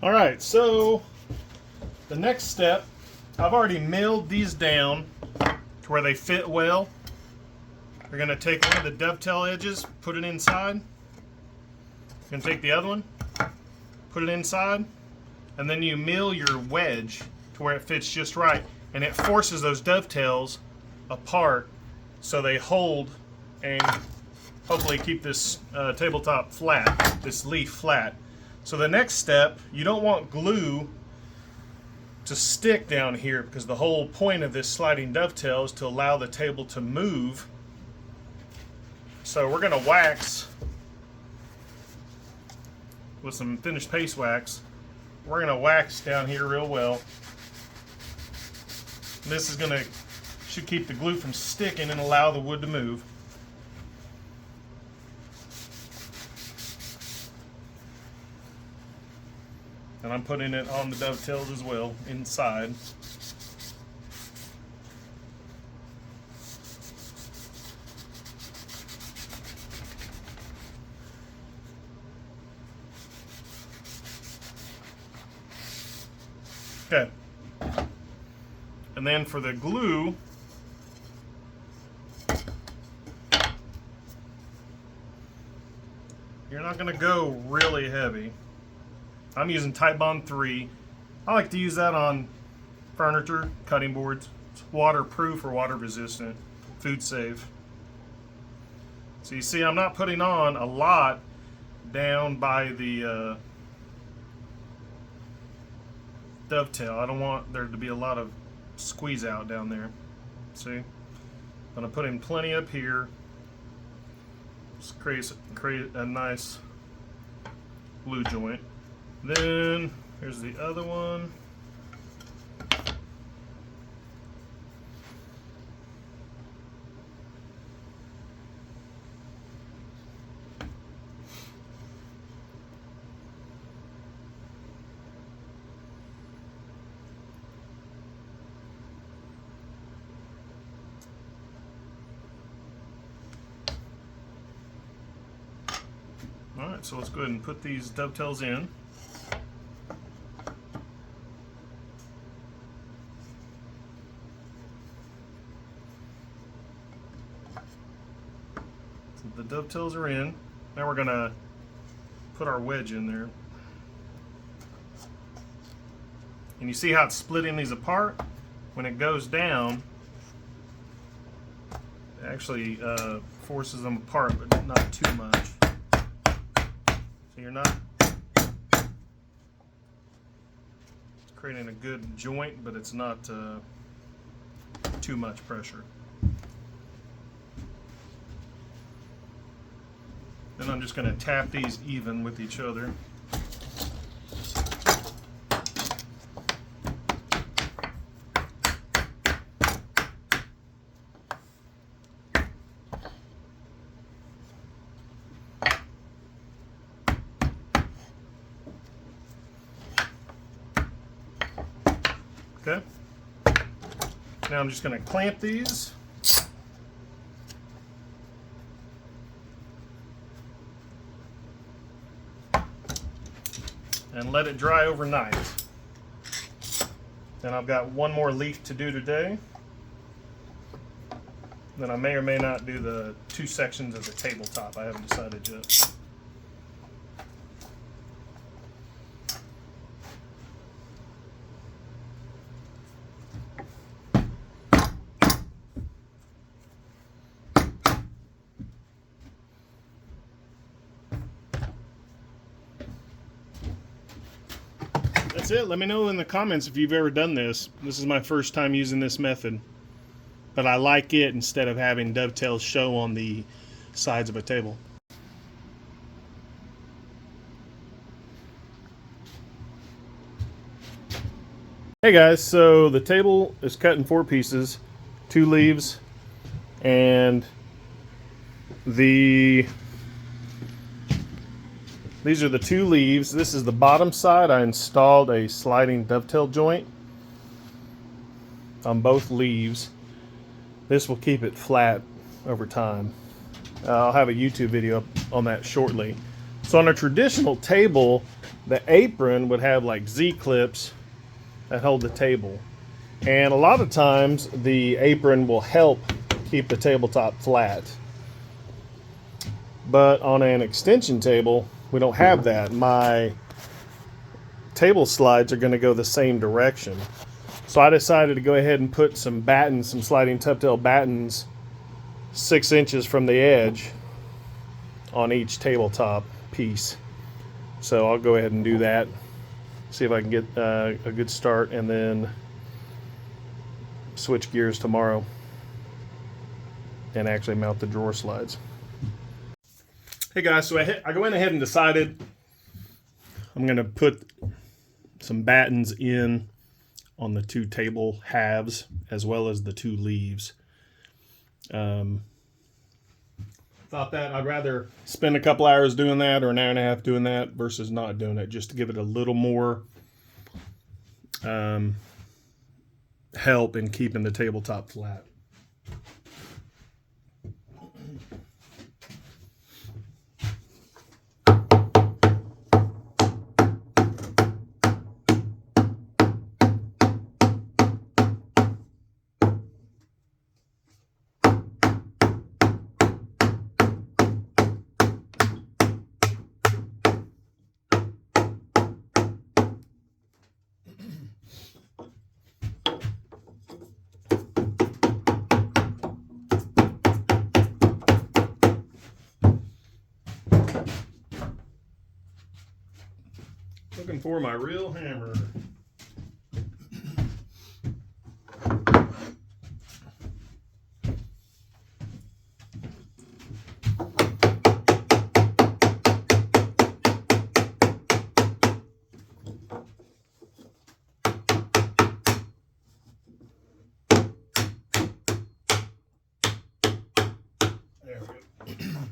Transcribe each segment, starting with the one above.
Alright, so the next step, I've already milled these down to where they fit well. You're going to take one of the dovetail edges, put it inside. You're going to take the other one, put it inside, and then you mill your wedge to where it fits just right. And it forces those dovetails apart so they hold and hopefully keep this tabletop flat, this leaf flat. So the next step, you don't want glue to stick down here because the whole point of this sliding dovetail is to allow the table to move. So we're going to wax with some finished paste wax. We're going to wax down here real well. This is should keep the glue from sticking and allow the wood to move. And I'm putting it on the dovetails as well, inside. Okay. And then for the glue, you're not going to go really heavy. I'm using Titebond 3. I like to use that on furniture, cutting boards. It's waterproof or water resistant, food safe. So you see I'm not putting on a lot down by the dovetail. I don't want there to be a lot of squeeze out down there. See? I'm going to put in plenty up here. Just create a nice glue joint. Then here's the other one. All right, so let's go ahead and put these dovetails in. The dovetails are in. Now we're going to put our wedge in there. And you see how it's splitting these apart? When it goes down, it actually forces them apart, but not too much. So you're not creating a good joint, but it's not too much pressure. Then I'm just going to tap these even with each other. Okay. Now I'm just going to clamp these. And let it dry overnight. Then I've got one more leaf to do today. Then I may or may not do the two sections of the tabletop. I haven't decided yet. That's it. Let me know in the comments if you've ever done this. This is my first time using this method, but I like it instead of having dovetails show on the sides of a table. Hey guys, so the table is cut in 4 pieces, 2 leaves, and these are the 2 leaves. This is the bottom side. I installed a sliding dovetail joint on both leaves. This will keep it flat over time. I'll have a YouTube video on that shortly. So on a traditional table, The apron would have like Z-clips that hold the table. And a lot of times the apron will help keep the tabletop flat. But on an extension table, we don't have that. My table slides are going to go the same direction. So I decided to go ahead and put some battens, some sliding dovetail battens 6 inches from the edge on each tabletop piece. So I'll go ahead and do that, see if I can get a good start, and then switch gears tomorrow and actually mount the drawer slides. Hey guys, so I went ahead and decided I'm going to put some battens in on the 2 table halves as well as the 2 leaves. Thought that I'd rather spend a couple hours doing that or an hour and a half doing that versus not doing it, just to give it a little more help in keeping the tabletop flat. Looking for my real hammer. There we go.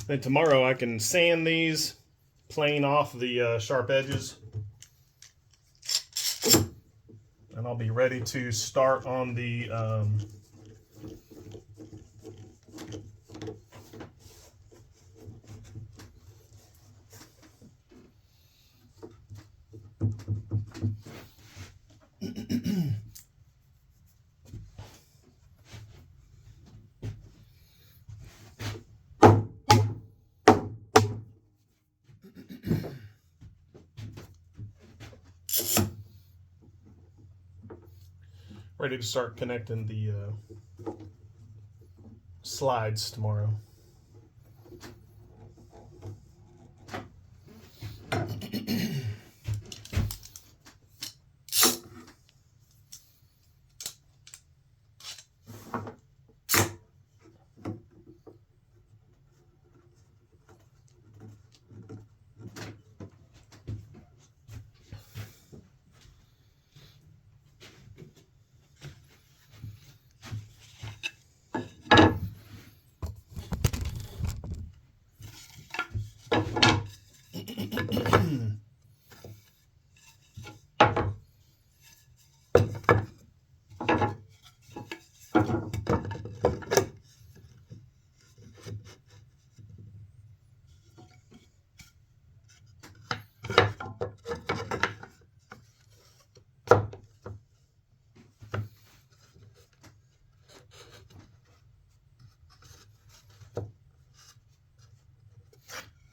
Then tomorrow I can sand these, plane off the sharp edges, and I'll be ready to start on the ready to start connecting the slides tomorrow.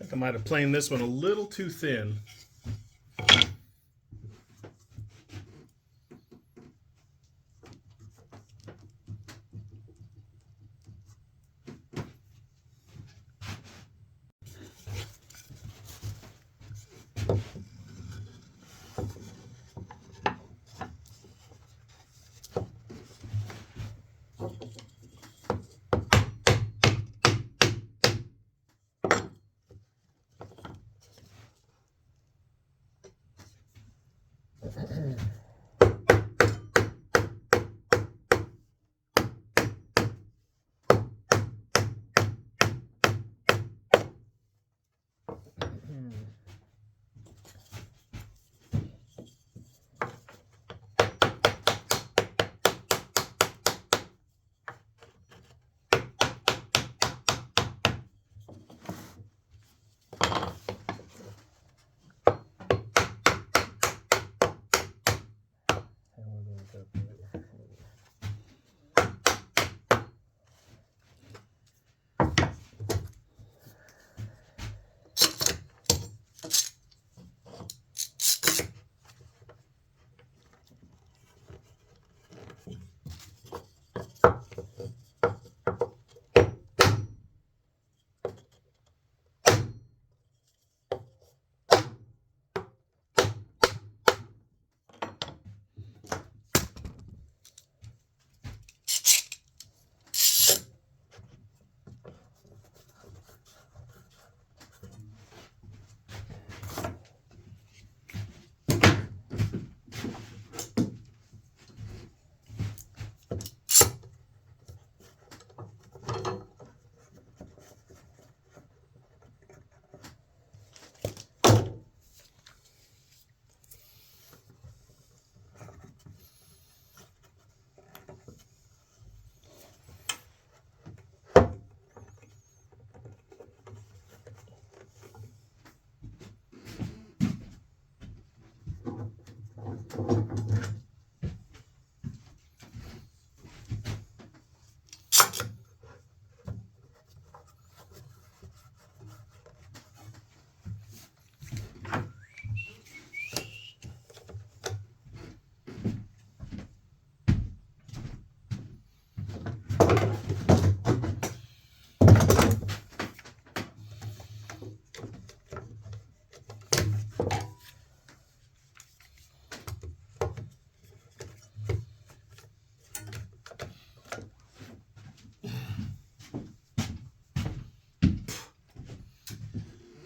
I think I might have planed this one a little too thin.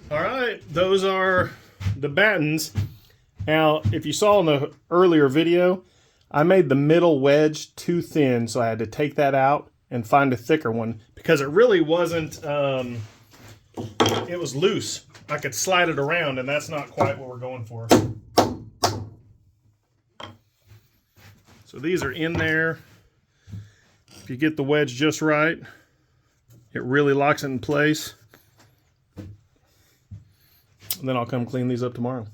All right, those are the battens. Now, if you saw in the earlier video, I made the middle wedge too thin, so I had to take that out and find a thicker one because it really wasn't, it was loose. I could slide it around, and that's not quite what we're going for. So these are in there. If you get the wedge just right, it really locks it in place. And then I'll come clean these up tomorrow.